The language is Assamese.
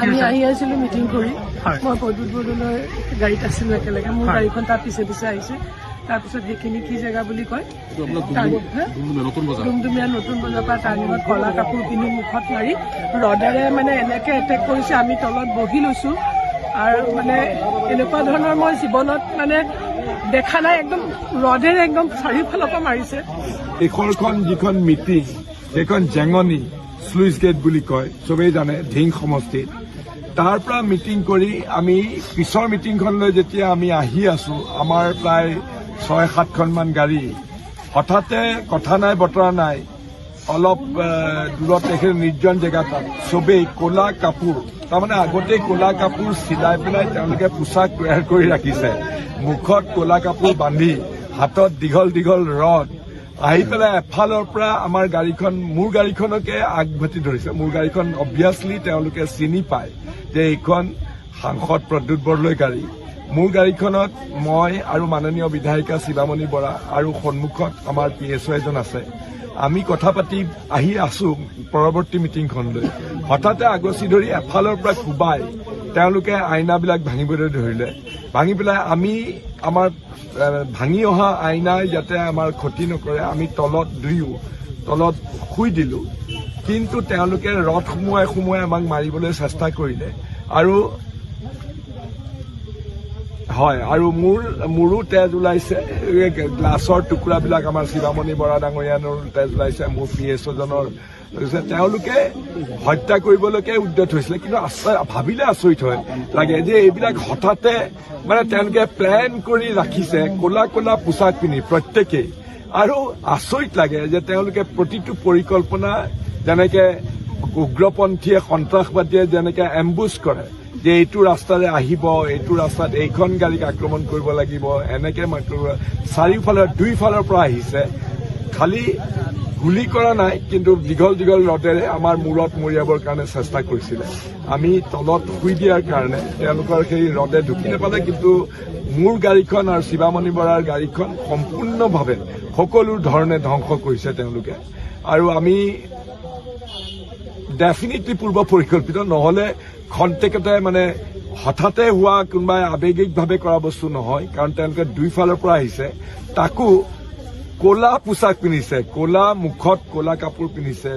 আমি আহি আছিলো মিটিং কৰি মই প্ৰদ্যুৎ বৰদলৈৰ গাড়ীত আছিলো একেলগে মোৰ গাড়ীখন তাৰ পিছে পিছে আহিছে তাৰপিছত সেইখিনি কি জেগা বুলি কয় ডুমডুমীয়া নতুন বজাৰ পৰা টাৰ্ণিঙত কলা কাপোৰ পিন্ধি মুখত মাৰি ৰডেৰে মানে এনেকে এটেক কৰিছে আমি তলত বহি লৈছো আৰু মানে এনেকুৱা ধৰণৰ মই জীৱনত মানে দেখা নাই একদম ৰডেৰে একদম চাৰিওফালৰ পৰা মাৰিছে। এইখন যিখন মিটিং সেইখন জেঙনি স্লুইচ গেট বুলি কয় চবেই জানে ঢিং সমষ্টিত তাৰ পৰা মিটিং কৰি আমি পিছৰ মিটিংখনলৈ যেতিয়া আমি আহি আছো আমাৰ প্ৰায় ৬-৭খনমান গাড়ী হঠাতে কথা নাই বতৰা নাই অলপ দূৰত একে নিৰ্জন জেগা তাত চবেই ক'লা কাপোৰ তাৰমানে আগতেই ক'লা কাপোৰ চিলাই পেলাই তেওঁলোকে পোছাক তৈয়াৰ কৰি ৰাখিছে মুখত ক'লা কাপোৰ বান্ধি হাতত দীঘল দীঘল ৰড আহি পেলাই এফালৰ পৰা আমাৰ গাড়ীখন মোৰ গাড়ীখনকে আগভাতি ধৰিছে মোৰ গাড়ীখন অবভিয়াছলি তেওঁলোকে চিনি পায় যে এইখন সাংসদ প্ৰদ্যুৎ বৰদলৈ গাড়ী মোৰ গাড়ীখনত মই আৰু মাননীয় বিধায়িকা শিৱামণি বৰা আৰু সন্মুখত আমাৰ PSO এজন আছে আমি কথা পাতি আহি আছো পৰৱৰ্তী মিটিংখনলৈ হঠাতে আগচি ধৰি এফালৰ পৰা কোবাই তেওঁলোকে আইনাবিলাক ভাঙিবলৈ ধৰিলে ভাঙি পেলাই আমি আমাৰ ভাঙি অহা আইনাই যাতে আমাৰ ক্ষতি নকৰে আমি তলত শুই দিলো কিন্তু তেওঁলোকে ৰড সুমুৱাই সুমুৱাই আমাক মাৰিবলৈ চেষ্টা কৰিলে আৰু হয় আৰু মোৰো তেজ ওলাইছে গ্লাছৰ টুকুৰাবিলাক আমাৰ শিৱামণি বৰা ডাঙৰীয়ানৰ তেজ ওলাইছে মোৰ PSO জনৰ তেওঁলোকে হত্যা কৰিবলৈকে উদ্যত হৈছিলে কিন্তু ভাবিলে আচৰিত হয় লাগে যে এইবিলাক হঠাতে মানে তেওঁলোকে প্লেন কৰি ৰাখিছে ক'লা ক'লা পোছাক পিন্ধি প্ৰত্যেকেই আৰু আচৰিত লাগে যে তেওঁলোকে প্ৰতিটো পৰিকল্পনা যেনেকে উগ্ৰপন্থীয়ে সন্ত্ৰাসবাদীয়ে যেনেকে এম্বুছ কৰে যে এইটো ৰাস্তাৰে আহিব এইটো ৰাস্তাত এইখন গাড়ীক আক্ৰমণ কৰিব লাগিব এনেকে চাৰিওফালৰ দুইফালৰ পৰা আহিছে খালি গুলি কৰা নাই কিন্তু দীঘল দীঘল ৰডেৰে আমাৰ মূৰত মৰিয়াবৰ কাৰণে চেষ্টা কৰিছিলে আমি তলত শুই দিয়াৰ কাৰণে তেওঁলোকৰ সেই ৰডে ঢুকি নাপালে কিন্তু মোৰ গাড়ীখন আৰু শিৱামণি বৰাৰ গাড়ীখন সম্পূৰ্ণভাৱে সকলো ধৰণে ধ্বংস কৰিছে তেওঁলোকে আৰু আমি ডেফিনেটলি পূৰ্ব পৰিকল্পিত নহলে খন্তেকতে মানে হঠাতে হোৱা কোনোবাই আৱেগিকভাৱে কৰা বস্তু নহয় কাৰণ তেওঁলোকে দুইফালৰ পৰা আহিছে তাকো ক'লা পোছাক পিন্ধিছে ক'লা মুখত ক'লা কাপোৰ পিন্ধিছে